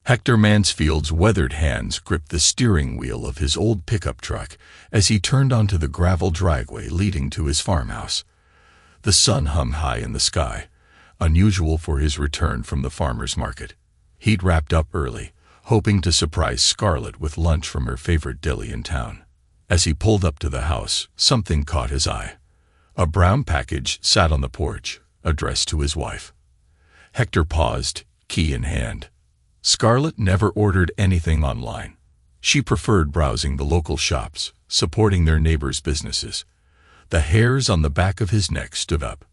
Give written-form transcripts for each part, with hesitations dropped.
Hector Mansfield's weathered hands gripped the steering wheel of his old pickup truck as he turned onto the gravel driveway leading to his farmhouse. The sun hung high in the sky, unusual for his return from the farmer's market. He'd wrapped up early, hoping to surprise Scarlett with lunch from her favorite deli in town. As he pulled up to the house, something caught his eye. A brown package sat on the porch, addressed to his wife. Hector paused, key in hand. Scarlett never ordered anything online. She preferred browsing the local shops, supporting their neighbors' businesses. The hairs on the back of his neck stood up.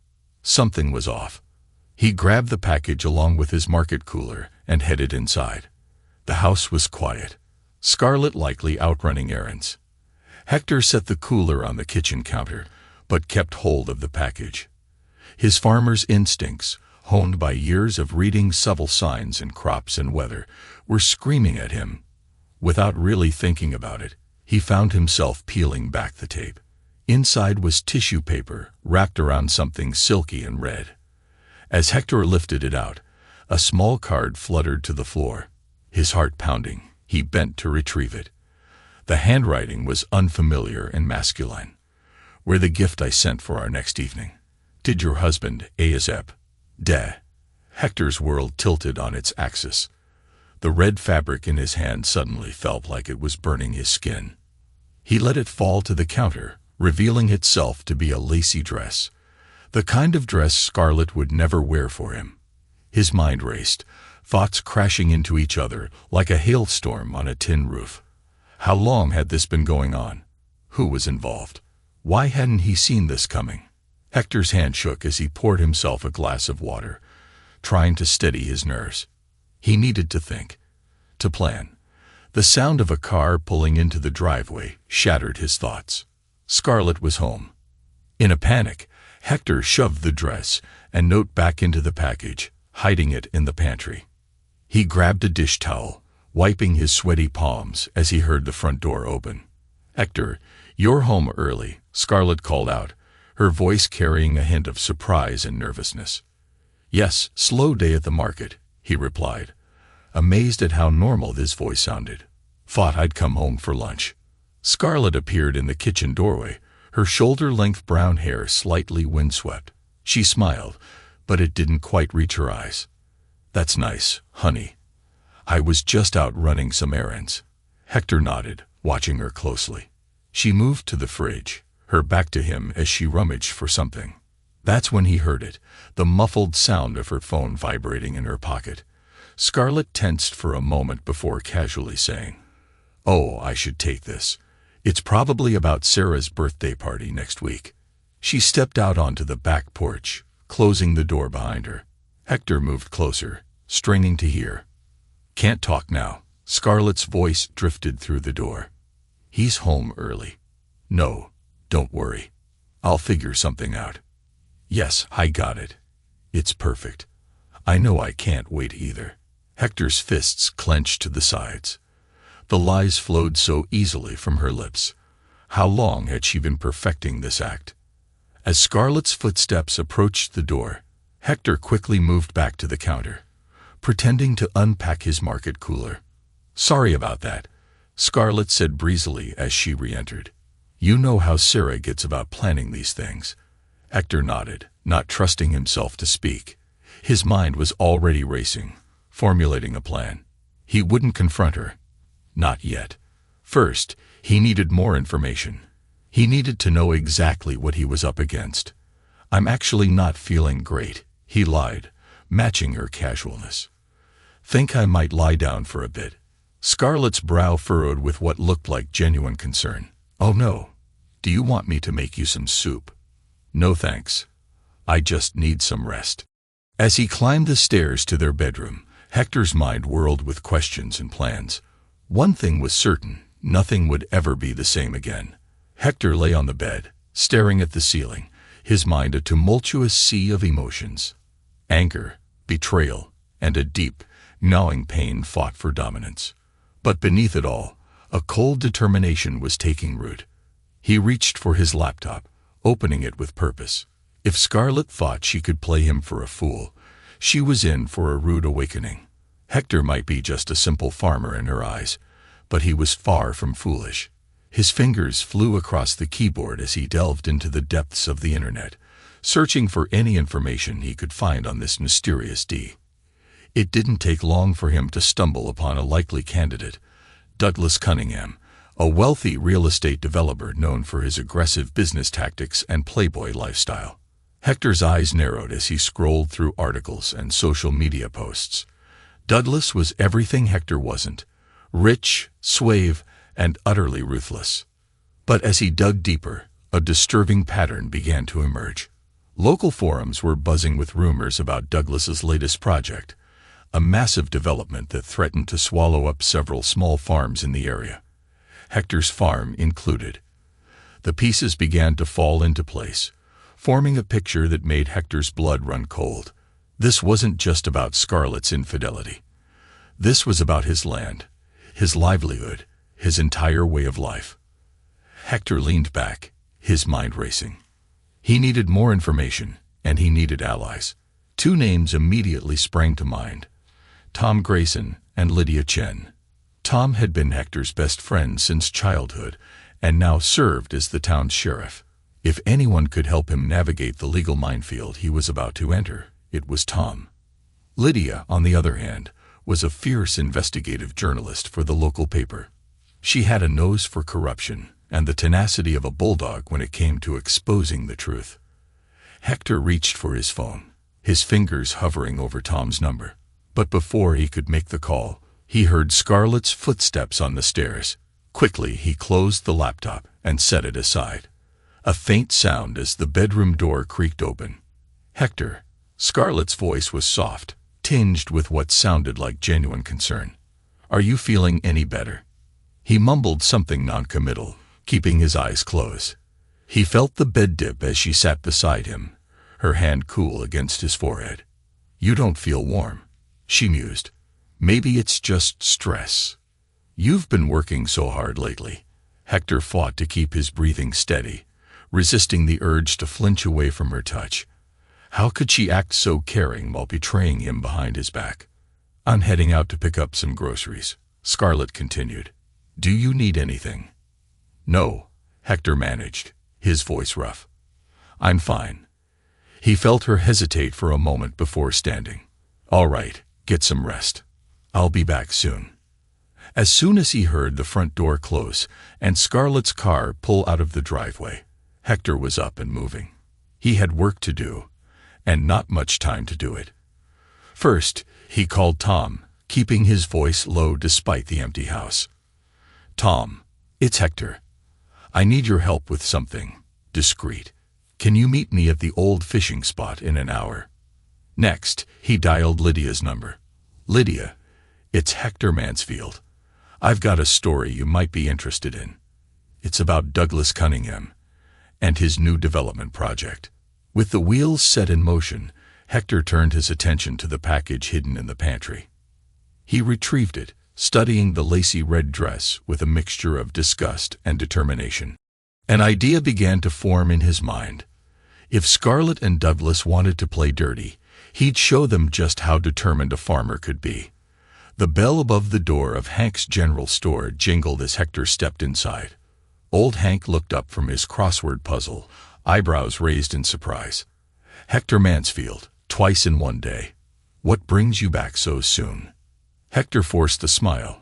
Something was off. He grabbed the package along with his market cooler and headed inside. The house was quiet. Scarlett likely out running errands. Hector set the cooler on the kitchen counter, but kept hold of the package. His farmer's instincts, honed by years of reading subtle signs in crops and weather, were screaming at him. Without really thinking about it, he found himself peeling back the tape. Inside was tissue paper wrapped around something silky and red. As Hector lifted it out, a small card fluttered to the floor. His heart pounding, he bent to retrieve it. The handwriting was unfamiliar and masculine. "We're the gift I sent for our next evening. Did your husband ASAP? De." Hector's world tilted on its axis. The red fabric in his hand suddenly felt like it was burning his skin. He let it fall to the counter, revealing itself to be a lacy dress. The kind of dress Scarlett would never wear for him. His mind raced, thoughts crashing into each other like a hailstorm on a tin roof. How long had this been going on? Who was involved? Why hadn't he seen this coming? Hector's hand shook as he poured himself a glass of water, trying to steady his nerves. He needed to think, to plan. The sound of a car pulling into the driveway shattered his thoughts. Scarlett was home. In a panic, Hector shoved the dress and note back into the package, hiding it in the pantry. He grabbed a dish towel, wiping his sweaty palms as he heard the front door open. "Hector, you're home early," Scarlett called out, her voice carrying a hint of surprise and nervousness. "Yes, slow day at the market," he replied, amazed at how normal this voice sounded. "Thought I'd come home for lunch." Scarlett appeared in the kitchen doorway, her shoulder-length brown hair slightly windswept. She smiled, but it didn't quite reach her eyes. "That's nice, honey. I was just out running some errands." Hector nodded, watching her closely. She moved to the fridge, her back to him as she rummaged for something. That's when he heard it, the muffled sound of her phone vibrating in her pocket. Scarlett tensed for a moment before casually saying, "Oh, I should take this. It's probably about Sarah's birthday party next week." She stepped out onto the back porch, closing the door behind her. Hector moved closer, straining to hear. "Can't talk now." Scarlett's voice drifted through the door. "He's home early." "No, don't worry. I'll figure something out." "Yes, I got it. It's perfect. I know I can't wait either." Hector's fists clenched to the sides. The lies flowed so easily from her lips. How long had she been perfecting this act? As Scarlett's footsteps approached the door, Hector quickly moved back to the counter, pretending to unpack his market cooler. "Sorry about that," Scarlett said breezily as she re-entered. "You know how Sarah gets about planning these things." Hector nodded, not trusting himself to speak. His mind was already racing, formulating a plan. He wouldn't confront her. Not yet. First, he needed more information. He needed to know exactly what he was up against. "I'm actually not feeling great," he lied, matching her casualness. "Think I might lie down for a bit." Scarlett's brow furrowed with what looked like genuine concern. "Oh no. Do you want me to make you some soup?" "No thanks. I just need some rest." As he climbed the stairs to their bedroom, Hector's mind whirled with questions and plans. One thing was certain, nothing would ever be the same again. Hector lay on the bed, staring at the ceiling, his mind a tumultuous sea of emotions. Anger, betrayal, and a deep, gnawing pain fought for dominance. But beneath it all, a cold determination was taking root. He reached for his laptop, opening it with purpose. If Scarlett thought she could play him for a fool, she was in for a rude awakening. Hector might be just a simple farmer in her eyes, but he was far from foolish. His fingers flew across the keyboard as he delved into the depths of the internet, searching for any information he could find on this mysterious D. It didn't take long for him to stumble upon a likely candidate, Douglas Cunningham, a wealthy real estate developer known for his aggressive business tactics and playboy lifestyle. Hector's eyes narrowed as he scrolled through articles and social media posts. Douglas was everything Hector wasn't: rich, suave, and utterly ruthless. But as he dug deeper, a disturbing pattern began to emerge. Local forums were buzzing with rumors about Douglas's latest project, a massive development that threatened to swallow up several small farms in the area, Hector's farm included. The pieces began to fall into place, forming a picture that made Hector's blood run cold. This wasn't just about Scarlett's infidelity. This was about his land, his livelihood, his entire way of life. Hector leaned back, his mind racing. He needed more information, and he needed allies. Two names immediately sprang to mind: Tom Grayson and Lydia Chen. Tom had been Hector's best friend since childhood, and now served as the town's sheriff. If anyone could help him navigate the legal minefield he was about to enter, it was Tom. Lydia, on the other hand, was a fierce investigative journalist for the local paper. She had a nose for corruption and the tenacity of a bulldog when it came to exposing the truth. Hector reached for his phone, his fingers hovering over Tom's number. But before he could make the call, he heard Scarlett's footsteps on the stairs. Quickly, he closed the laptop and set it aside. A faint sound as the bedroom door creaked open. "Hector." Scarlett's voice was soft, tinged with what sounded like genuine concern. "Are you feeling any better?" He mumbled something noncommittal, keeping his eyes closed. He felt the bed dip as she sat beside him, her hand cool against his forehead. "You don't feel warm," she mused. "Maybe it's just stress. You've been working so hard lately." Hector fought to keep his breathing steady, resisting the urge to flinch away from her touch. How could she act so caring while betraying him behind his back? "I'm heading out to pick up some groceries," Scarlett continued. "Do you need anything?" "No," Hector managed, his voice rough. "I'm fine." He felt her hesitate for a moment before standing. "All right, get some rest. I'll be back soon." As soon as he heard the front door close and Scarlett's car pull out of the driveway, Hector was up and moving. He had work to do, and not much time to do it. First, he called Tom, keeping his voice low despite the empty house. "Tom, it's Hector. I need your help with something. Discreet. Can you meet me at the old fishing spot in an hour?" Next, he dialed Lydia's number. "Lydia, it's Hector Mansfield. I've got a story you might be interested in. It's about Douglas Cunningham and his new development project." With the wheels set in motion, Hector turned his attention to the package hidden in the pantry. He retrieved it, studying the lacy red dress with a mixture of disgust and determination. An idea began to form in his mind. If Scarlett and Douglas wanted to play dirty, he'd show them just how determined a farmer could be. The bell above the door of Hank's general store jingled as Hector stepped inside. Old Hank looked up from his crossword puzzle, eyebrows raised in surprise. "Hector Mansfield, twice in one day. What brings you back so soon?" Hector forced a smile,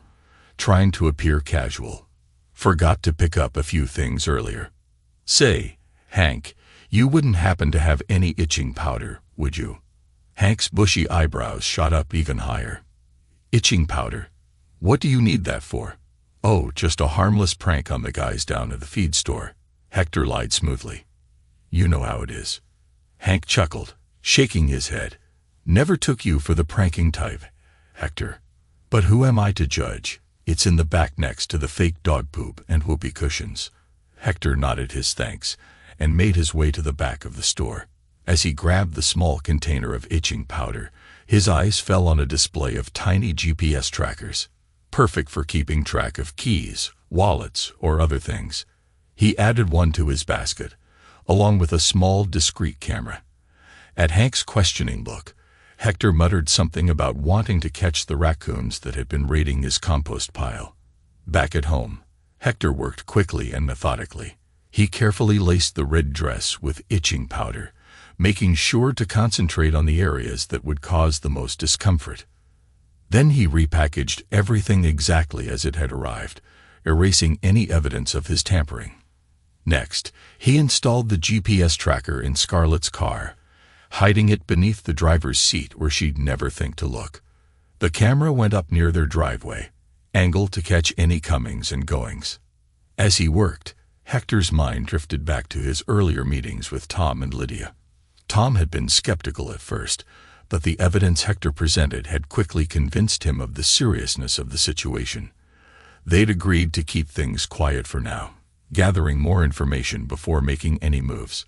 trying to appear casual. "Forgot to pick up a few things earlier." "Say, Hank, you wouldn't happen to have any itching powder, would you?" Hank's bushy eyebrows shot up even higher. "Itching powder? What do you need that for?" "Oh, just a harmless prank on the guys down at the feed store," Hector lied smoothly. "You know how it is." Hank chuckled, shaking his head. "Never took you for the pranking type, Hector. But who am I to judge? It's in the back next to the fake dog poop and whoopee cushions." Hector nodded his thanks and made his way to the back of the store. As he grabbed the small container of itching powder, his eyes fell on a display of tiny GPS trackers, perfect for keeping track of keys, wallets, or other things. He added one to his basket, along with a small, discreet camera. At Hank's questioning look, Hector muttered something about wanting to catch the raccoons that had been raiding his compost pile. Back at home, Hector worked quickly and methodically. He carefully laced the red dress with itching powder, making sure to concentrate on the areas that would cause the most discomfort. Then he repackaged everything exactly as it had arrived, erasing any evidence of his tampering. Next, he installed the GPS tracker in Scarlett's car, hiding it beneath the driver's seat where she'd never think to look. The camera went up near their driveway, angled to catch any comings and goings. As he worked, Hector's mind drifted back to his earlier meetings with Tom and Lydia. Tom had been skeptical at first, but the evidence Hector presented had quickly convinced him of the seriousness of the situation. They'd agreed to keep things quiet for now, gathering more information before making any moves.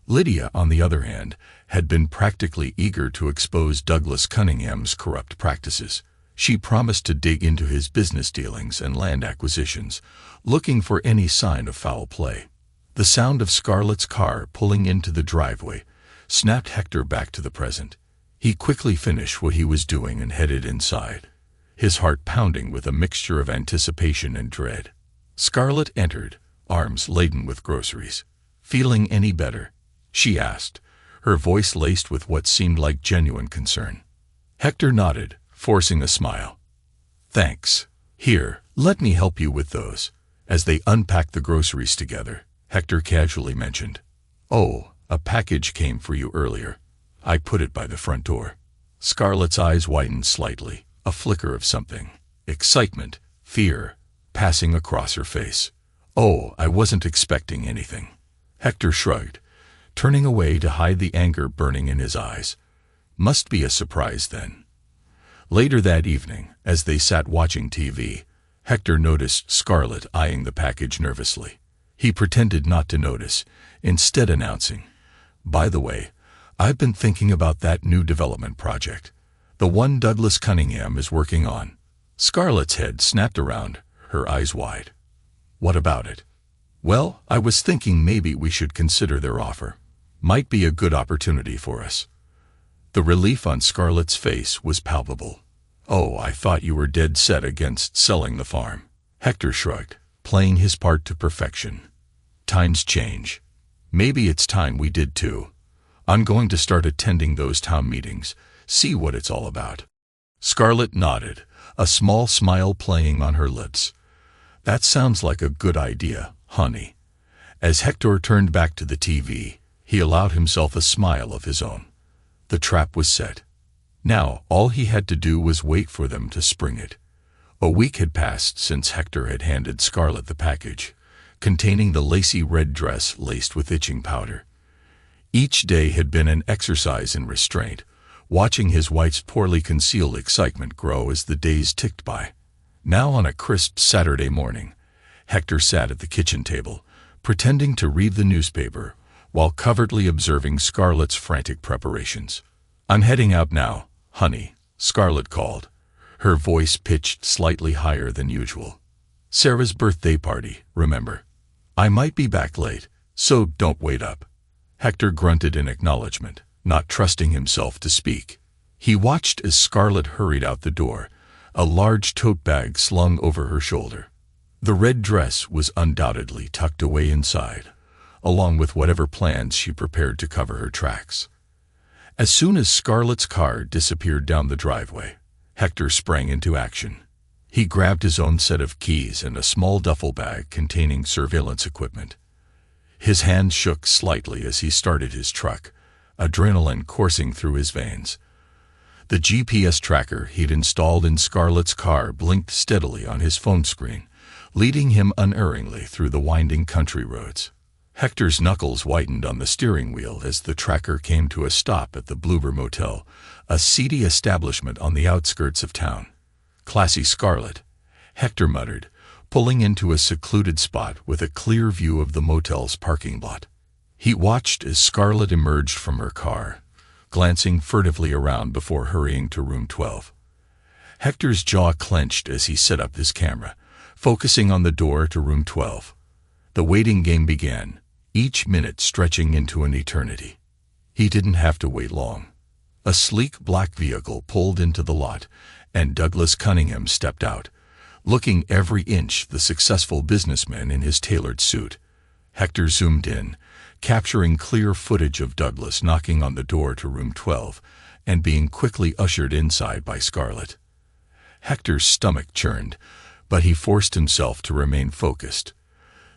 Lydia, on the other hand, had been practically eager to expose Douglas Cunningham's corrupt practices. She promised to dig into his business dealings and land acquisitions, looking for any sign of foul play. The sound of Scarlett's car pulling into the driveway snapped Hector back to the present. He quickly finished what he was doing and headed inside, his heart pounding with a mixture of anticipation and dread. Scarlett entered, arms laden with groceries. "Feeling any better?" she asked, her voice laced with what seemed like genuine concern. Hector nodded, forcing a smile. "Thanks. Here, let me help you with those." As they unpacked the groceries together, Hector casually mentioned, "Oh, a package came for you earlier. I put it by the front door." Scarlett's eyes widened slightly, a flicker of something, excitement, fear, passing across her face. "Oh, I wasn't expecting anything." Hector shrugged, turning away to hide the anger burning in his eyes. Must be a surprise then. Later that evening, as they sat watching TV, Hector noticed Scarlett eyeing the package nervously. He pretended not to notice, instead announcing, "By the way, I've been thinking about that new development project, the one Douglas Cunningham is working on." Scarlett's head snapped around, her eyes wide. "What about it?" "Well, I was thinking maybe we should consider their offer. Might be a good opportunity for us." The relief on Scarlett's face was palpable. "Oh, I thought you were dead set against selling the farm." Hector shrugged, playing his part to perfection. "Times change. Maybe it's time we did too. I'm going to start attending those town meetings, see what it's all about." Scarlett nodded, a small smile playing on her lips. "That sounds like a good idea, honey." As Hector turned back to the TV, he allowed himself a smile of his own. The trap was set. Now, all he had to do was wait for them to spring it. A week had passed since Hector had handed Scarlett the package, containing the lacy red dress laced with itching powder. Each day had been an exercise in restraint, watching his wife's poorly concealed excitement grow as the days ticked by. Now, on a crisp Saturday morning, Hector sat at the kitchen table, pretending to read the newspaper, while covertly observing Scarlett's frantic preparations. "I'm heading out now, honey," Scarlett called, her voice pitched slightly higher than usual. "Sarah's birthday party, remember? I might be back late, so don't wait up." Hector grunted in acknowledgement, not trusting himself to speak. He watched as Scarlett hurried out the door, a large tote bag slung over her shoulder. The red dress was undoubtedly tucked away inside, along with whatever plans she prepared to cover her tracks. As soon as Scarlett's car disappeared down the driveway, Hector sprang into action. He grabbed his own set of keys and a small duffel bag containing surveillance equipment. His hands shook slightly as he started his truck, adrenaline coursing through his veins. The GPS tracker he'd installed in Scarlett's car blinked steadily on his phone screen, leading him unerringly through the winding country roads. Hector's knuckles whitened on the steering wheel as the tracker came to a stop at the Bluebird Motel, a seedy establishment on the outskirts of town. "Classy Scarlett," Hector muttered, pulling into a secluded spot with a clear view of the motel's parking lot. He watched as Scarlett emerged from her car, glancing furtively around before hurrying to room 12. Hector's jaw clenched as he set up his camera, focusing on the door to room 12. The waiting game began, each minute stretching into an eternity. He didn't have to wait long. A sleek black vehicle pulled into the lot, and Douglas Cunningham stepped out, looking every inch the successful businessman in his tailored suit. Hector zoomed in, capturing clear footage of Douglas knocking on the door to room 12 and being quickly ushered inside by Scarlett. Hector's stomach churned, but he forced himself to remain focused.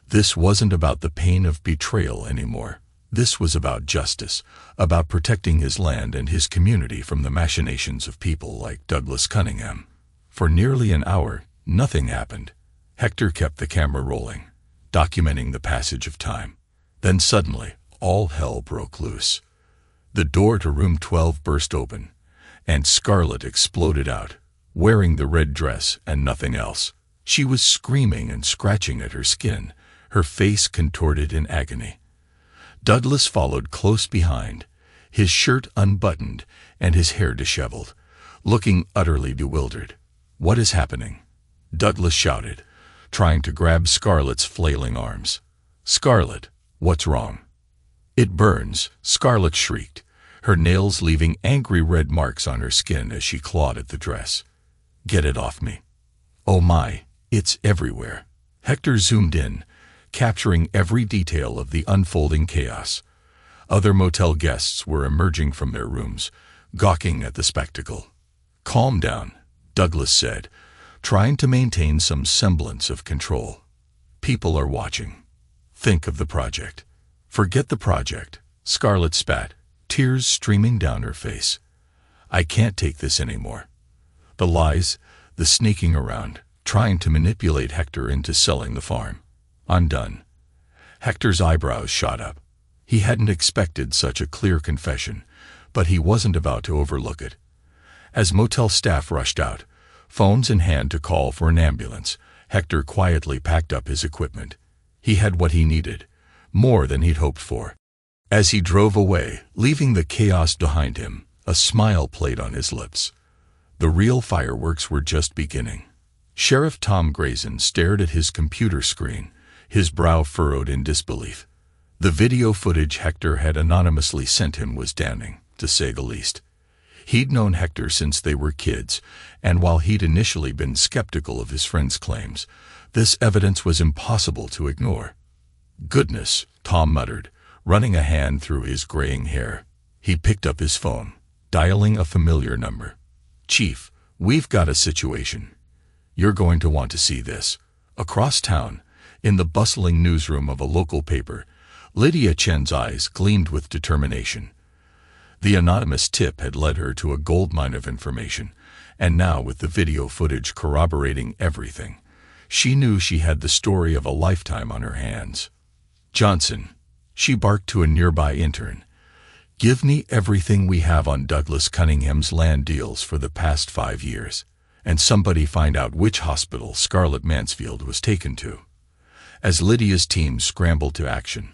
This wasn't about the pain of betrayal anymore. This was about justice, about protecting his land and his community from the machinations of people like Douglas Cunningham. For nearly an hour, nothing happened. Hector kept the camera rolling, documenting the passage of time. Then suddenly, all hell broke loose. The door to room 12 burst open, and Scarlett exploded out, wearing the red dress and nothing else. She was screaming and scratching at her skin, her face contorted in agony. Douglas followed close behind, his shirt unbuttoned and his hair disheveled, looking utterly bewildered. "What is happening?" Douglas shouted, trying to grab Scarlett's flailing arms. "Scarlett, what's wrong?" "It burns," Scarlett shrieked, her nails leaving angry red marks on her skin as she clawed at the dress. "Get it off me." "Oh my, it's everywhere." Hector zoomed in, capturing every detail of the unfolding chaos. Other motel guests were emerging from their rooms, gawking at the spectacle. "Calm down," Douglas said, trying to maintain some semblance of control. "People are watching. Think of the project." "Forget the project," Scarlett spat, tears streaming down her face. "I can't take this anymore." The lies, the sneaking around, trying to manipulate Hector into selling the farm. "I'm done." Hector's eyebrows shot up. He hadn't expected such a clear confession, but he wasn't about to overlook it. As motel staff rushed out, phones in hand to call for an ambulance, Hector quietly packed up his equipment. He had what he needed, more than he'd hoped for. As he drove away, leaving the chaos behind him, a smile played on his lips. The real fireworks were just beginning. Sheriff Tom Grayson stared at his computer screen, his brow furrowed in disbelief. The video footage Hector had anonymously sent him was damning, to say the least. He'd known Hector since they were kids, and while he'd initially been skeptical of his friend's claims, this evidence was impossible to ignore. "Goodness," Tom muttered, running a hand through his graying hair. He picked up his phone, dialing a familiar number. "Chief, we've got a situation. You're going to want to see this." Across town, in the bustling newsroom of a local paper, Lydia Chen's eyes gleamed with determination. The anonymous tip had led her to a goldmine of information, and now with the video footage corroborating everything, she knew she had the story of a lifetime on her hands. "Johnson," she barked to a nearby intern, "give me everything we have on Douglas Cunningham's land deals for the past 5 years, and somebody find out which hospital Scarlett Mansfield was taken to." As Lydia's team scrambled to action,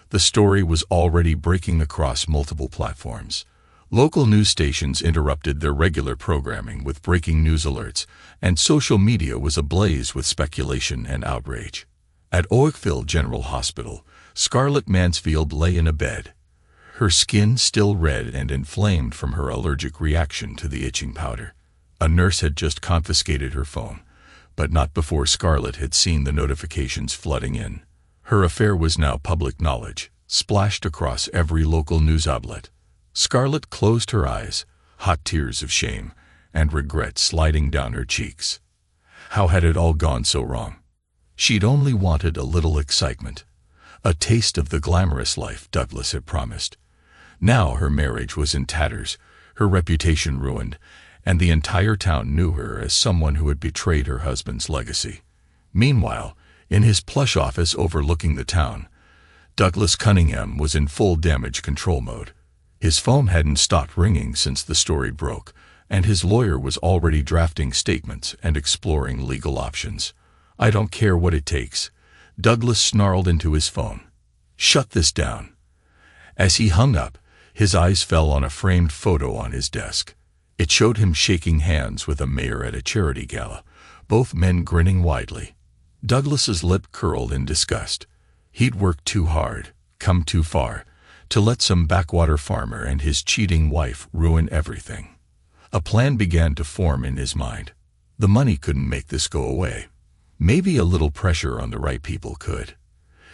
the story was already breaking across multiple platforms. Local news stations interrupted their regular programming with breaking news alerts, and social media was ablaze with speculation and outrage. At Oakville General Hospital, Scarlett Mansfield lay in a bed, her skin still red and inflamed from her allergic reaction to the itching powder. A nurse had just confiscated her phone, but not before Scarlett had seen the notifications flooding in. Her affair was now public knowledge, splashed across every local news outlet. Scarlett closed her eyes, hot tears of shame and regret sliding down her cheeks. How had it all gone so wrong? She'd only wanted a little excitement, a taste of the glamorous life Douglas had promised. Now her marriage was in tatters, her reputation ruined, and the entire town knew her as someone who had betrayed her husband's legacy. Meanwhile, in his plush office overlooking the town, Douglas Cunningham was in full damage control mode. His phone hadn't stopped ringing since the story broke, and his lawyer was already drafting statements and exploring legal options. "I don't care what it takes," Douglas snarled into his phone. "Shut this down." As he hung up, his eyes fell on a framed photo on his desk. It showed him shaking hands with a mayor at a charity gala, both men grinning widely. Douglas's lip curled in disgust. He'd worked too hard, come too far. to let some backwater farmer and his cheating wife ruin everything. A plan began to form in his mind. The money couldn't make this go away. Maybe a little pressure on the right people could.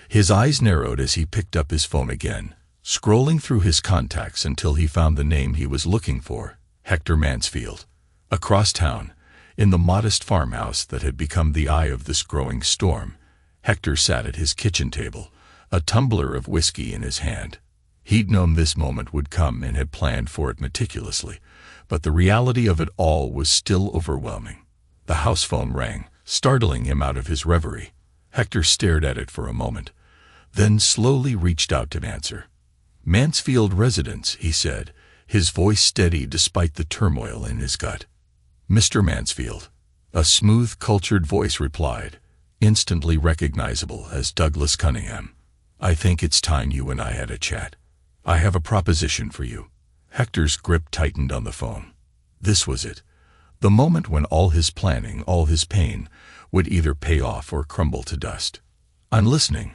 His eyes narrowed as he picked up his phone again, scrolling through his contacts until he found the name he was looking for, Hector Mansfield. Across town, in the modest farmhouse that had become the eye of this growing storm, Hector sat at his kitchen table, a tumbler of whiskey in his hand. He'd known this moment would come and had planned for it meticulously, but the reality of it all was still overwhelming. The house phone rang, startling him out of his reverie. Hector stared at it for a moment, then slowly reached out to answer. "Mansfield residence," he said, his voice steady despite the turmoil in his gut. "Mr. Mansfield," a smooth, cultured voice replied, instantly recognizable as Douglas Cunningham. "I think it's time you and I had a chat. I have a proposition for you." Hector's grip tightened on the phone. This was it. The moment when all his planning, all his pain, would either pay off or crumble to dust. "I'm listening,"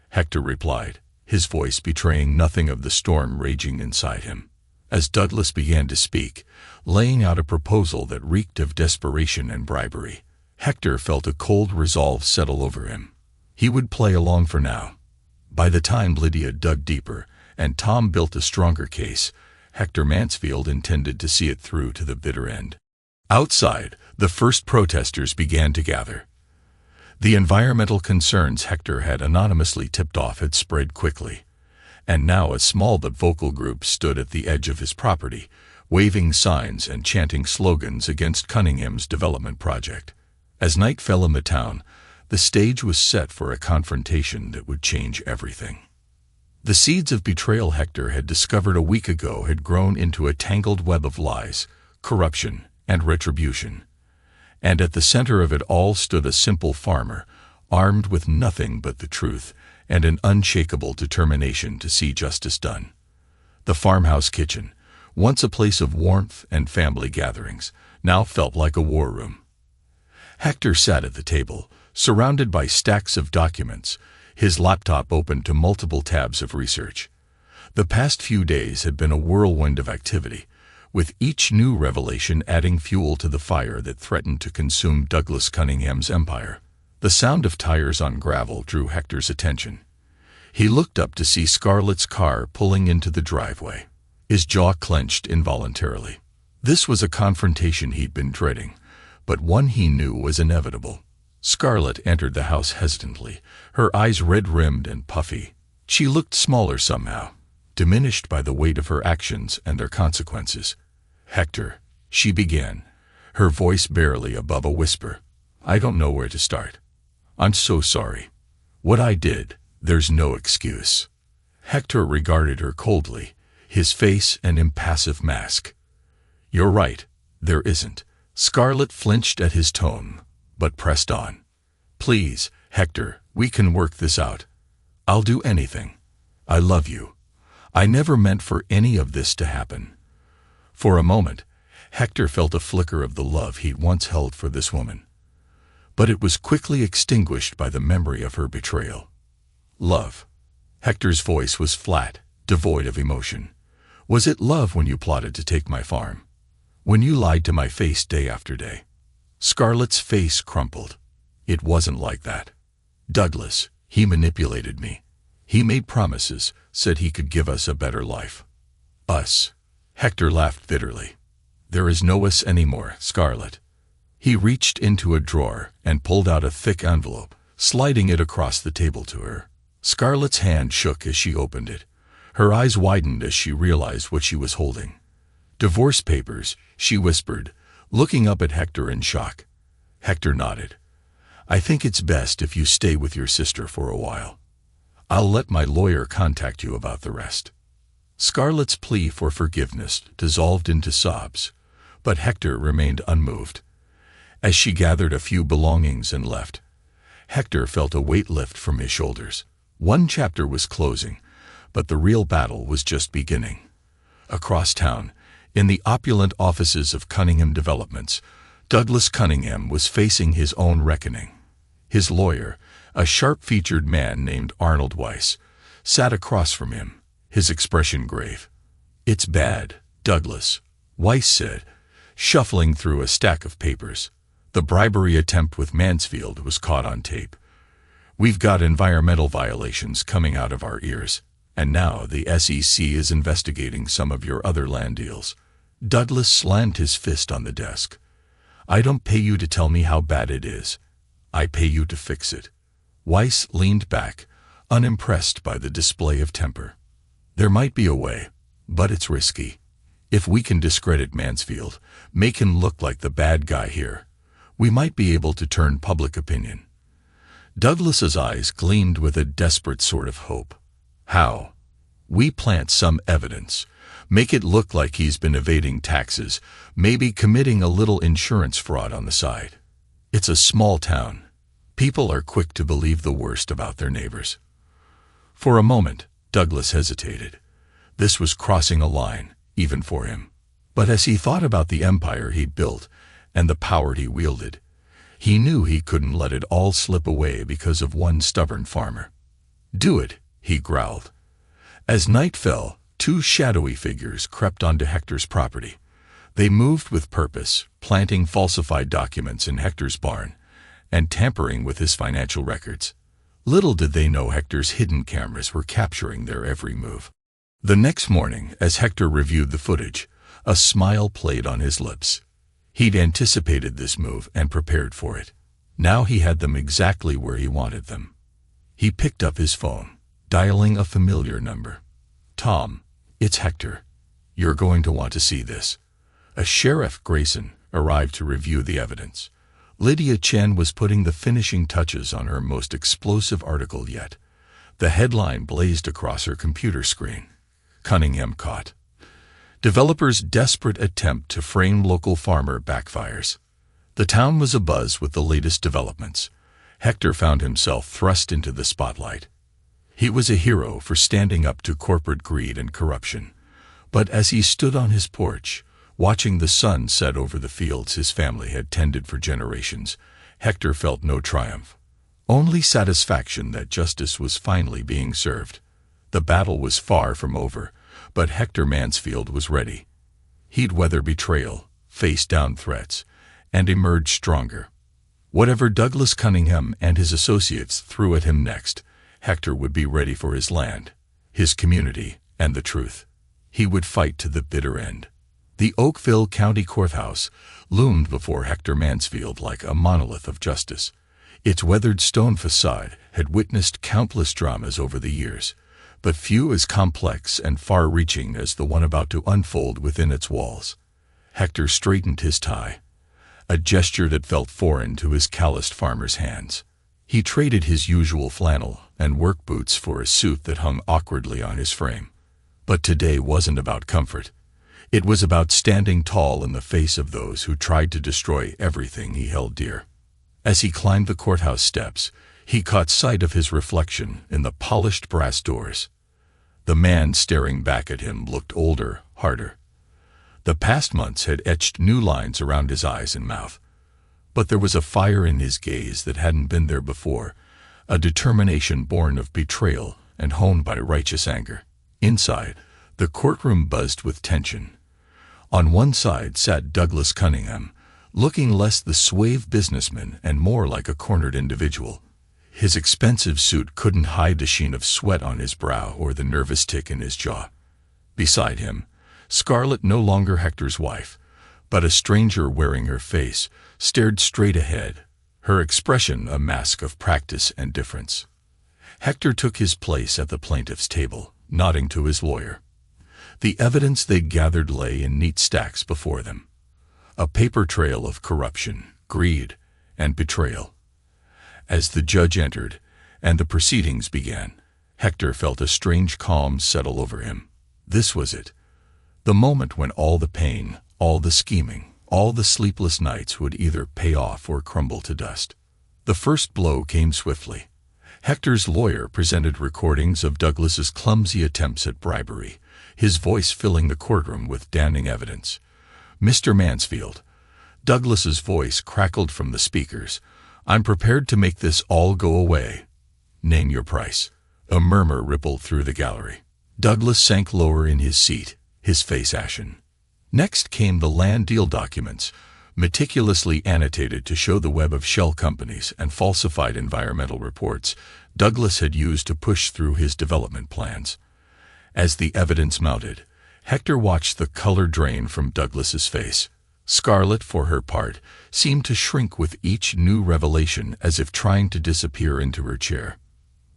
Hector replied, his voice betraying nothing of the storm raging inside him. As Douglas began to speak, laying out a proposal that reeked of desperation and bribery, Hector felt a cold resolve settle over him. He would play along for now. By the time Lydia dug deeper and Tom built a stronger case, Hector Mansfield intended to see it through to the bitter end. Outside, the first protesters began to gather. The environmental concerns Hector had anonymously tipped off had spread quickly, and now a small but vocal group stood at the edge of his property, waving signs and chanting slogans against Cunningham's development project. As night fell in the town, the stage was set for a confrontation that would change everything. The seeds of betrayal Hector had discovered a week ago had grown into a tangled web of lies, corruption, and retribution. And at the center of it all stood a simple farmer, armed with nothing but the truth and an unshakable determination to see justice done. The farmhouse kitchen, once a place of warmth and family gatherings, now felt like a war room. Hector sat at the table, surrounded by stacks of documents, his laptop open to multiple tabs of research. The past few days had been a whirlwind of activity, with each new revelation adding fuel to the fire that threatened to consume Douglas Cunningham's empire. The sound of tires on gravel drew Hector's attention. He looked up to see Scarlett's car pulling into the driveway. His jaw clenched involuntarily. This was a confrontation he'd been dreading, but one he knew was inevitable. Scarlett entered the house hesitantly, her eyes red-rimmed and puffy. She looked smaller somehow, diminished by the weight of her actions and their consequences. "Hector," she began, her voice barely above a whisper, "I don't know where to start. I'm so sorry. What I did, there's no excuse." Hector regarded her coldly, his face an impassive mask. "You're right, there isn't." Scarlett flinched at his tone, but pressed on. "Please, Hector, we can work this out. I'll do anything. I love you. I never meant for any of this to happen." For a moment, Hector felt a flicker of the love he'd once held for this woman. But it was quickly extinguished by the memory of her betrayal. "Love?" Hector's voice was flat, devoid of emotion. "Was it love when you plotted to take my farm? When you lied to my face day after day?" Scarlett's face crumpled. "It wasn't like that. Douglas, he manipulated me. He made promises, said he could give us a better life." "Us?" Hector laughed bitterly. "There is no us anymore, Scarlett." He reached into a drawer and pulled out a thick envelope, sliding it across the table to her. Scarlett's hand shook as she opened it. Her eyes widened as she realized what she was holding. "Divorce papers," she whispered, looking up at Hector in shock. Hector nodded. "I think it's best if you stay with your sister for a while. I'll let my lawyer contact you about the rest." Scarlett's plea for forgiveness dissolved into sobs, but Hector remained unmoved. As she gathered a few belongings and left, Hector felt a weight lift from his shoulders. One chapter was closing, but the real battle was just beginning. Across town, in the opulent offices of Cunningham Developments, Douglas Cunningham was facing his own reckoning. His lawyer, a sharp-featured man named Arnold Weiss, sat across from him, his expression grave. "It's bad, Douglas," Weiss said, shuffling through a stack of papers. "The bribery attempt with Mansfield was caught on tape. We've got environmental violations coming out of our ears, and now the SEC is investigating some of your other land deals." Douglas slammed his fist on the desk. "I don't pay you to tell me how bad it is. I pay you to fix it." Weiss leaned back, unimpressed by the display of temper. "There might be a way, but it's risky. If we can discredit Mansfield, make him look like the bad guy here, we might be able to turn public opinion." Douglas's eyes gleamed with a desperate sort of hope. "How?" "We plant some evidence. Make it look like he's been evading taxes, maybe committing a little insurance fraud on the side. It's a small town. People are quick to believe the worst about their neighbors." For a moment, Douglas hesitated. This was crossing a line, even for him. But as he thought about the empire he'd built and the power he wielded, he knew he couldn't let it all slip away because of one stubborn farmer. "Do it," he growled. As night fell, two shadowy figures crept onto Hector's property. They moved with purpose, planting falsified documents in Hector's barn and tampering with his financial records. Little did they know Hector's hidden cameras were capturing their every move. The next morning, as Hector reviewed the footage, a smile played on his lips. He'd anticipated this move and prepared for it. Now he had them exactly where he wanted them. He picked up his phone, dialing a familiar number. "Tom, it's Hector. You're going to want to see this." A Sheriff Grayson arrived to review the evidence. Lydia Chen was putting the finishing touches on her most explosive article yet. The headline blazed across her computer screen. "Cunningham caught. Developer's desperate attempt to frame local farmer backfires." The town was abuzz with the latest developments. Hector found himself thrust into the spotlight. He was a hero for standing up to corporate greed and corruption. But as he stood on his porch, watching the sun set over the fields his family had tended for generations, Hector felt no triumph. Only satisfaction that justice was finally being served. The battle was far from over, but Hector Mansfield was ready. He'd weather betrayal, face down threats, and emerge stronger. Whatever Douglas Cunningham and his associates threw at him next, Hector would be ready for his land, his community, and the truth. He would fight to the bitter end. The Oakville County Courthouse loomed before Hector Mansfield like a monolith of justice. Its weathered stone facade had witnessed countless dramas over the years, but few as complex and far-reaching as the one about to unfold within its walls. Hector straightened his tie, a gesture that felt foreign to his calloused farmer's hands. He traded his usual flannel and work boots for a suit that hung awkwardly on his frame. But today wasn't about comfort. It was about standing tall in the face of those who tried to destroy everything he held dear. As he climbed the courthouse steps, he caught sight of his reflection in the polished brass doors. The man staring back at him looked older, harder. The past months had etched new lines around his eyes and mouth. But there was a fire in his gaze that hadn't been there before, a determination born of betrayal and honed by righteous anger. Inside, the courtroom buzzed with tension. On one side sat Douglas Cunningham, looking less the suave businessman and more like a cornered individual. His expensive suit couldn't hide the sheen of sweat on his brow or the nervous tick in his jaw. Beside him, Scarlett, no longer Hector's wife, but a stranger wearing her face, stared straight ahead, her expression a mask of practice and difference. Hector took his place at the plaintiff's table, nodding to his lawyer. The evidence they gathered lay in neat stacks before them. A paper trail of corruption, greed, and betrayal. As the judge entered, and the proceedings began, Hector felt a strange calm settle over him. This was it. The moment when all the pain, all the scheming, all the sleepless nights would either pay off or crumble to dust. The first blow came swiftly. Hector's lawyer presented recordings of Douglas's clumsy attempts at bribery, his voice filling the courtroom with damning evidence. "Mr. Mansfield," Douglas's voice crackled from the speakers, "I'm prepared to make this all go away. Name your price." A murmur rippled through the gallery. Douglas sank lower in his seat, his face ashen. Next came the land deal documents, meticulously annotated to show the web of shell companies and falsified environmental reports Douglas had used to push through his development plans. As the evidence mounted, Hector watched the color drain from Douglas's face. Scarlett, for her part, seemed to shrink with each new revelation as if trying to disappear into her chair.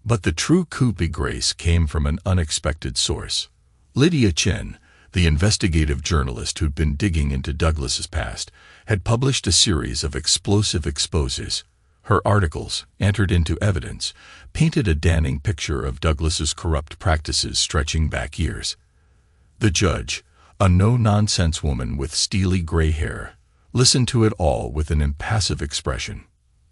But the true coup de grace came from an unexpected source. Lydia Chen, the investigative journalist who'd been digging into Douglas's past, had published a series of explosive exposes. Her articles, entered into evidence, painted a damning picture of Douglas's corrupt practices stretching back years. The judge, a no-nonsense woman with steely gray hair, listened to it all with an impassive expression.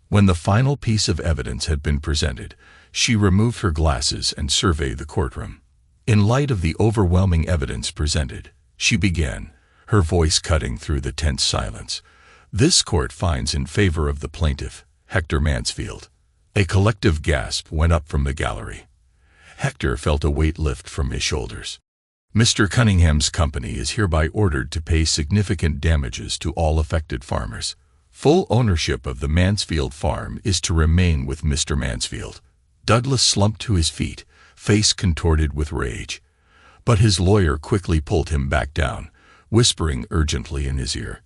When the final piece of evidence had been presented, she removed her glasses and surveyed the courtroom. In light of the overwhelming evidence presented, she began, her voice cutting through the tense silence. This court finds in favor of the plaintiff, Hector Mansfield. A collective gasp went up from the gallery. Hector felt a weight lift from his shoulders. Mr. Cunningham's company is hereby ordered to pay significant damages to all affected farmers. Full ownership of the Mansfield farm is to remain with Mr. Mansfield. Douglas slumped to his feet, face contorted with rage. But his lawyer quickly pulled him back down, whispering urgently in his ear.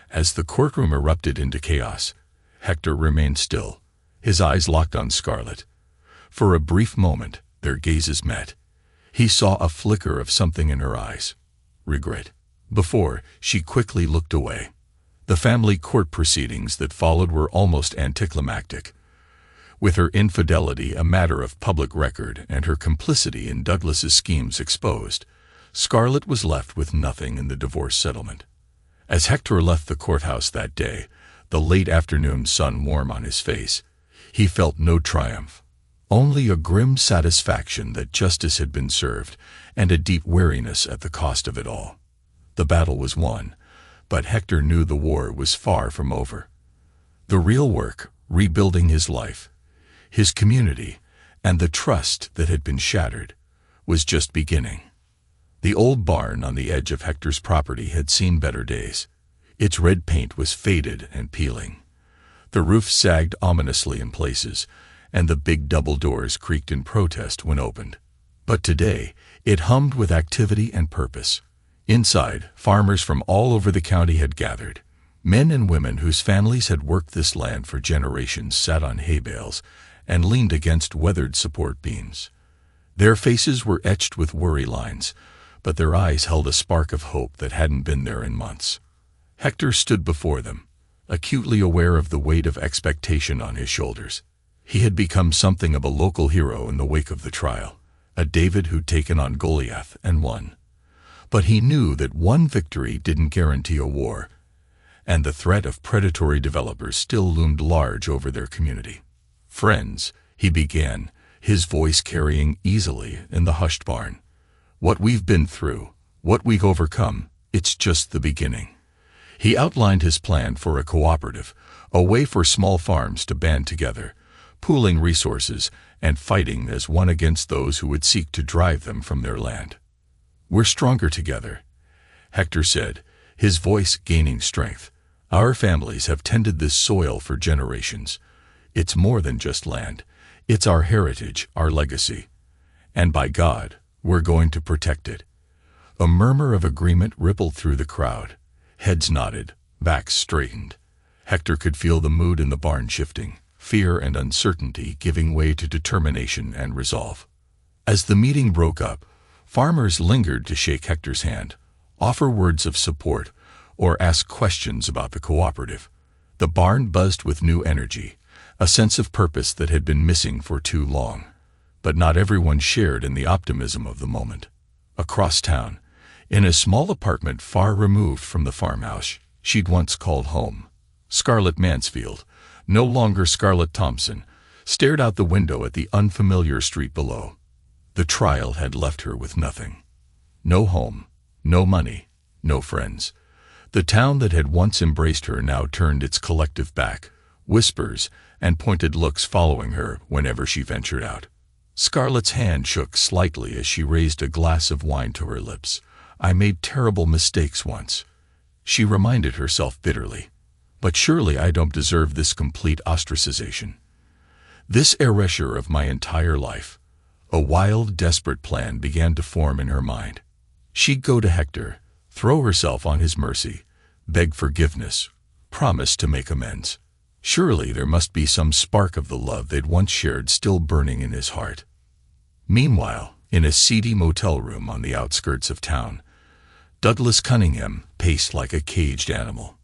As the courtroom erupted into chaos, Hector remained still, his eyes locked on Scarlett. For a brief moment, their gazes met. He saw a flicker of something in her eyes. Regret. Before, she quickly looked away. The family court proceedings that followed were almost anticlimactic. With her infidelity a matter of public record and her complicity in Douglas's schemes exposed, Scarlett was left with nothing in the divorce settlement. As Hector left the courthouse that day, the late afternoon sun warm on his face, he felt no triumph. Only a grim satisfaction that justice had been served, and a deep weariness at the cost of it all. The battle was won, but Hector knew the war was far from over. The real work, rebuilding his life, his community, and the trust that had been shattered, was just beginning. The old barn on the edge of Hector's property had seen better days. Its red paint was faded and peeling. The roof sagged ominously in places, and the big double doors creaked in protest when opened. But today, it hummed with activity and purpose. Inside, farmers from all over the county had gathered. Men and women whose families had worked this land for generations sat on hay bales and leaned against weathered support beams. Their faces were etched with worry lines, but their eyes held a spark of hope that hadn't been there in months. Hector stood before them, acutely aware of the weight of expectation on his shoulders. He had become something of a local hero in the wake of the trial, a David who'd taken on Goliath and won. But he knew that one victory didn't guarantee a war, and the threat of predatory developers still loomed large over their community. "Friends," he began, his voice carrying easily in the hushed barn. "What we've been through, what we've overcome, it's just the beginning." He outlined his plan for a cooperative, a way for small farms to band together, pooling resources and fighting as one against those who would seek to drive them from their land. "We're stronger together," Hector said, his voice gaining strength. "Our families have tended this soil for generations. It's more than just land. It's our heritage, our legacy. And by God, we're going to protect it." A murmur of agreement rippled through the crowd. Heads nodded, backs straightened. Hector could feel the mood in the barn shifting, fear and uncertainty giving way to determination and resolve. As the meeting broke up, farmers lingered to shake Hector's hand, offer words of support, or ask questions about the cooperative. The barn buzzed with new energy, a sense of purpose that had been missing for too long. But not everyone shared in the optimism of the moment. Across town, in a small apartment far removed from the farmhouse she'd once called home, Scarlett Mansfield, no longer Scarlett Thompson, stared out the window at the unfamiliar street below. The trial had left her with nothing. No home, no money, no friends. The town that had once embraced her now turned its collective back, whispers and pointed looks following her whenever she ventured out. Scarlett's hand shook slightly as she raised a glass of wine to her lips. I made terrible mistakes once, she reminded herself bitterly. But surely I don't deserve this complete ostracization. This erasure of my entire life. A wild, desperate plan began to form in her mind. She'd go to Hector, throw herself on his mercy, beg forgiveness, promise to make amends. Surely there must be some spark of the love they'd once shared still burning in his heart. Meanwhile, in a seedy motel room on the outskirts of town, Douglas Cunningham paced like a caged animal.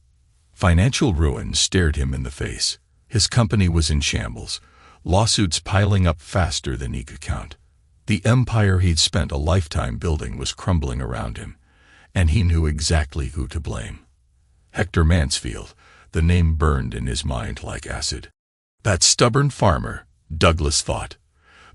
Financial ruin stared him in the face. His company was in shambles, lawsuits piling up faster than he could count. The empire he'd spent a lifetime building was crumbling around him, and he knew exactly who to blame. Hector Mansfield. The name burned in his mind like acid. That stubborn farmer, Douglas thought.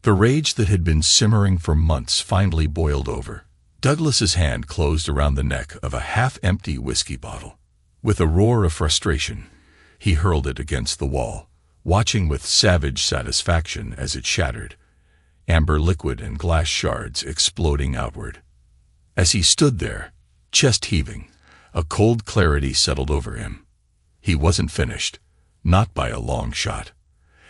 The rage that had been simmering for months finally boiled over. Douglas's hand closed around the neck of a half-empty whiskey bottle. With a roar of frustration, he hurled it against the wall, watching with savage satisfaction as it shattered, amber liquid and glass shards exploding outward. As he stood there, chest heaving, a cold clarity settled over him. He wasn't finished, not by a long shot.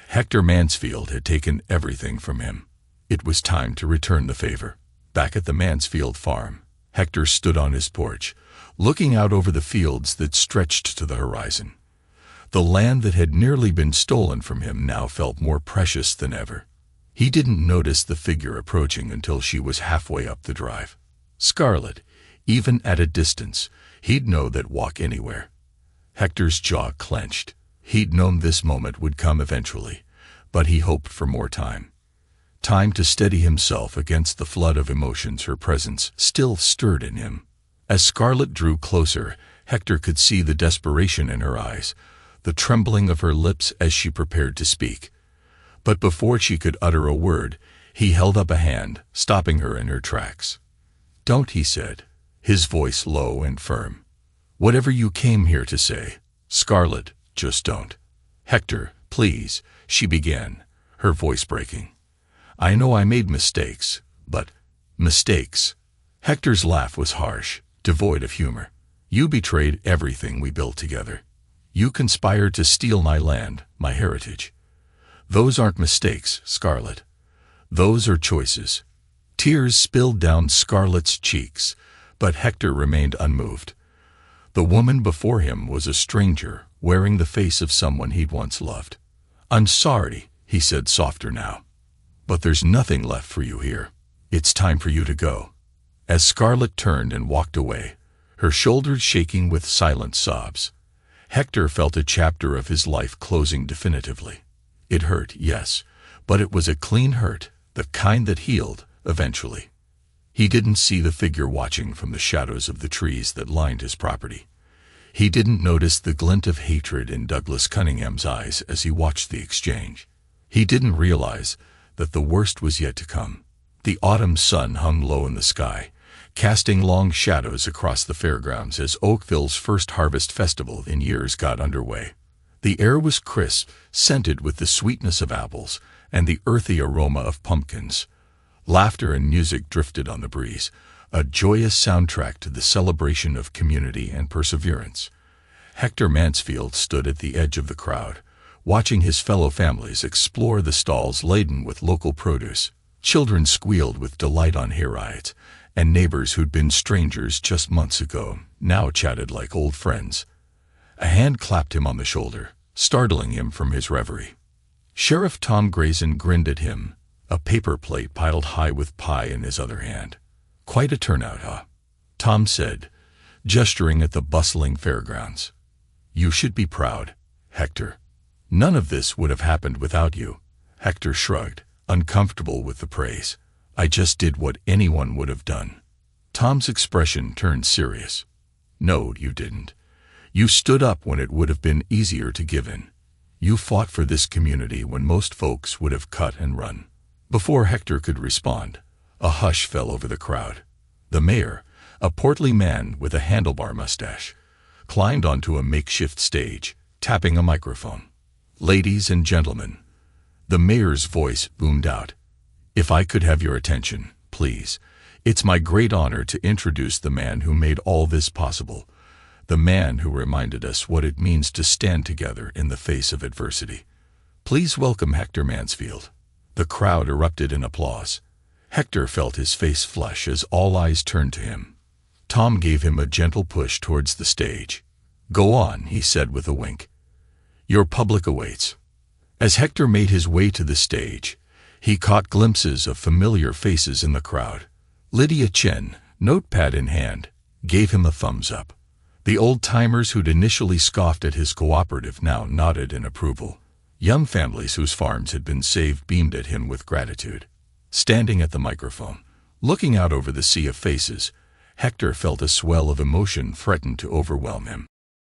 Hector Mansfield had taken everything from him. It was time to return the favor. Back at the Mansfield farm, Hector stood on his porch, looking out over the fields that stretched to the horizon. The land that had nearly been stolen from him now felt more precious than ever. He didn't notice the figure approaching until she was halfway up the drive. Scarlett, even at a distance, he'd know that walk anywhere. Hector's jaw clenched. He'd known this moment would come eventually, but he hoped for more time. Time to steady himself against the flood of emotions her presence still stirred in him. As Scarlett drew closer, Hector could see the desperation in her eyes, the trembling of her lips as she prepared to speak. But before she could utter a word, he held up a hand, stopping her in her tracks. "Don't," he said, his voice low and firm. "Whatever you came here to say, Scarlett, just don't." "Hector, please," she began, her voice breaking. "I know I made mistakes, but—" "Mistakes?" Hector's laugh was harsh, devoid of humor. "You betrayed everything we built together. You conspired to steal my land, my heritage. Those aren't mistakes, Scarlett. Those are choices." Tears spilled down Scarlett's cheeks, but Hector remained unmoved. The woman before him was a stranger, wearing the face of someone he'd once loved. "I'm sorry," he said softer now, "but there's nothing left for you here. It's time for you to go." As Scarlett turned and walked away, her shoulders shaking with silent sobs, Hector felt a chapter of his life closing definitively. It hurt, yes, but it was a clean hurt, the kind that healed, eventually. He didn't see the figure watching from the shadows of the trees that lined his property. He didn't notice the glint of hatred in Douglas Cunningham's eyes as he watched the exchange. He didn't realize that the worst was yet to come. The autumn sun hung low in the sky, casting long shadows across the fairgrounds as Oakville's first harvest festival in years got underway. The air was crisp, scented with the sweetness of apples and the earthy aroma of pumpkins. Laughter and music drifted on the breeze, a joyous soundtrack to the celebration of community and perseverance. Hector Mansfield stood at the edge of the crowd, watching his fellow families explore the stalls laden with local produce. Children squealed with delight on hayrides, and neighbors who'd been strangers just months ago now chatted like old friends. A hand clapped him on the shoulder, startling him from his reverie. Sheriff Tom Grayson grinned at him, a paper plate piled high with pie in his other hand. "Quite a turnout, huh?" Tom said, gesturing at the bustling fairgrounds. "You should be proud, Hector. None of this would have happened without you." Hector shrugged, uncomfortable with the praise. "I just did what anyone would have done." Tom's expression turned serious. "No, you didn't. You stood up when it would have been easier to give in. You fought for this community when most folks would have cut and run." Before Hector could respond, a hush fell over the crowd. The mayor, a portly man with a handlebar mustache, climbed onto a makeshift stage, tapping a microphone. "Ladies and gentlemen," the mayor's voice boomed out, If I could have your attention, please. It's my great honor to introduce the man who made all this possible. The man who reminded us what it means to stand together in the face of adversity. Please welcome Hector Mansfield." The crowd erupted in applause. Hector felt his face flush as all eyes turned to him. Tom gave him a gentle push towards the stage. "Go on," he said with a wink. "Your public awaits." As Hector made his way to the stage, he caught glimpses of familiar faces in the crowd. Lydia Chen, notepad in hand, gave him a thumbs up. The old-timers who'd initially scoffed at his cooperative now nodded in approval. Young families whose farms had been saved beamed at him with gratitude. Standing at the microphone, looking out over the sea of faces, Hector felt a swell of emotion threaten to overwhelm him.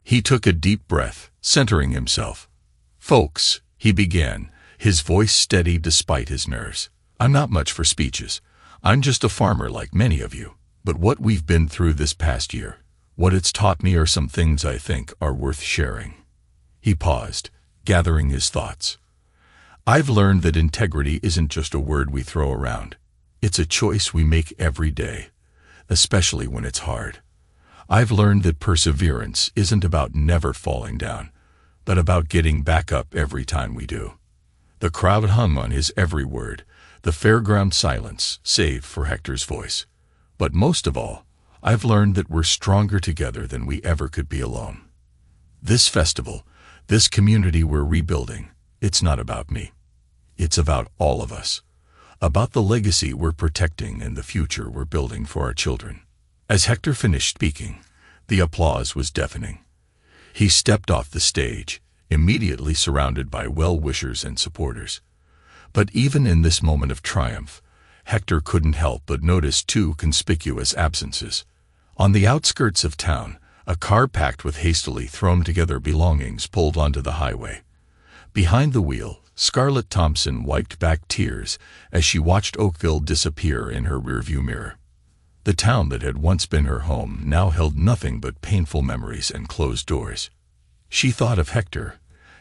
He took a deep breath, centering himself. "Folks," he began, his voice steady despite his nerves. "I'm not much for speeches. I'm just a farmer like many of you. But what we've been through this past year, what it's taught me are some things I think are worth sharing." He paused, gathering his thoughts. "I've learned that integrity isn't just a word we throw around. It's a choice we make every day, especially when it's hard. I've learned that perseverance isn't about never falling down, but about getting back up every time we do." The crowd hung on his every word, the fairground silence save for Hector's voice. "But most of all, I've learned that we're stronger together than we ever could be alone. This festival, this community we're rebuilding, it's not about me. It's about all of us. About the legacy we're protecting and the future we're building for our children." As Hector finished speaking, the applause was deafening. He stepped off the stage, immediately surrounded by well-wishers and supporters. But even in this moment of triumph, Hector couldn't help but notice two conspicuous absences. On the outskirts of town, a car packed with hastily thrown-together belongings pulled onto the highway. Behind the wheel, Scarlett Thompson wiped back tears as she watched Oakville disappear in her rearview mirror. The town that had once been her home now held nothing but painful memories and closed doors. She thought of Hector,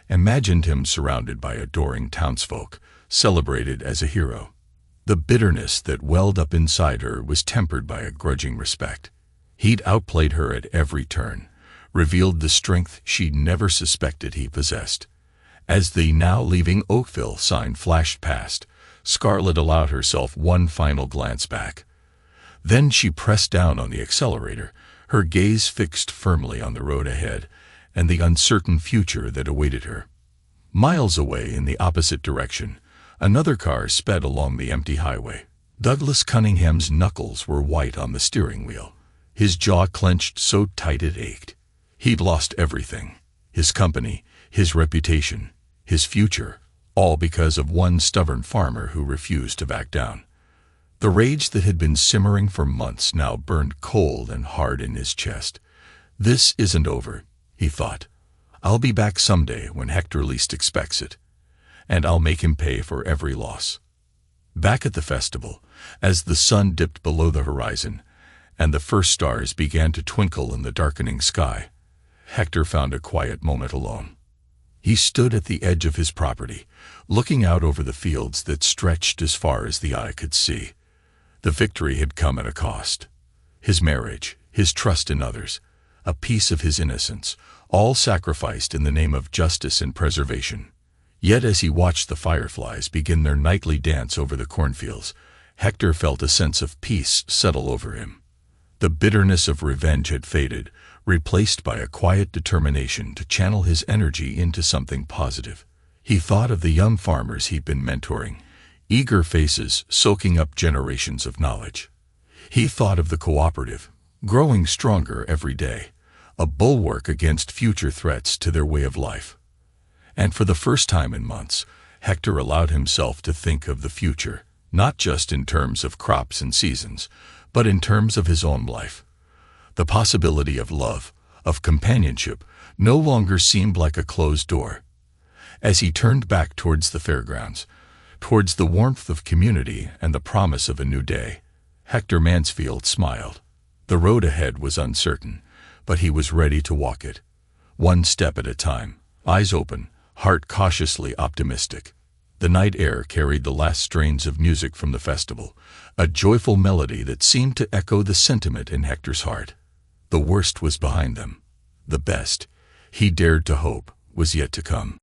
imagined him surrounded by adoring townsfolk, celebrated as a hero. The bitterness that welled up inside her was tempered by a grudging respect. He'd outplayed her at every turn, revealed the strength she'd never suspected he possessed. As the "now leaving Oakville" sign flashed past, Scarlett allowed herself one final glance back. Then she pressed down on the accelerator, her gaze fixed firmly on the road ahead and the uncertain future that awaited her. Miles away in the opposite direction, another car sped along the empty highway. Douglas Cunningham's knuckles were white on the steering wheel, his jaw clenched so tight it ached. He'd lost everything: his company, his reputation, his future, all because of one stubborn farmer who refused to back down. The rage that had been simmering for months now burned cold and hard in his chest. "This isn't over," he thought. "I'll be back someday when Hector least expects it, and I'll make him pay for every loss." Back at the festival, as the sun dipped below the horizon and the first stars began to twinkle in the darkening sky, Hector found a quiet moment alone. He stood at the edge of his property, looking out over the fields that stretched as far as the eye could see. The victory had come at a cost. His marriage, his trust in others, a piece of his innocence, all sacrificed in the name of justice and preservation. Yet as he watched the fireflies begin their nightly dance over the cornfields, Hector felt a sense of peace settle over him. The bitterness of revenge had faded, replaced by a quiet determination to channel his energy into something positive. He thought of the young farmers he'd been mentoring, eager faces soaking up generations of knowledge. He thought of the cooperative, growing stronger every day, a bulwark against future threats to their way of life. And for the first time in months, Hector allowed himself to think of the future, not just in terms of crops and seasons, but in terms of his own life. The possibility of love, of companionship, no longer seemed like a closed door. As he turned back towards the fairgrounds, towards the warmth of community and the promise of a new day, Hector Mansfield smiled. The road ahead was uncertain, but he was ready to walk it, one step at a time, eyes open, heart cautiously optimistic. The night air carried the last strains of music from the festival, a joyful melody that seemed to echo the sentiment in Hector's heart. The worst was behind them. The best, he dared to hope, was yet to come.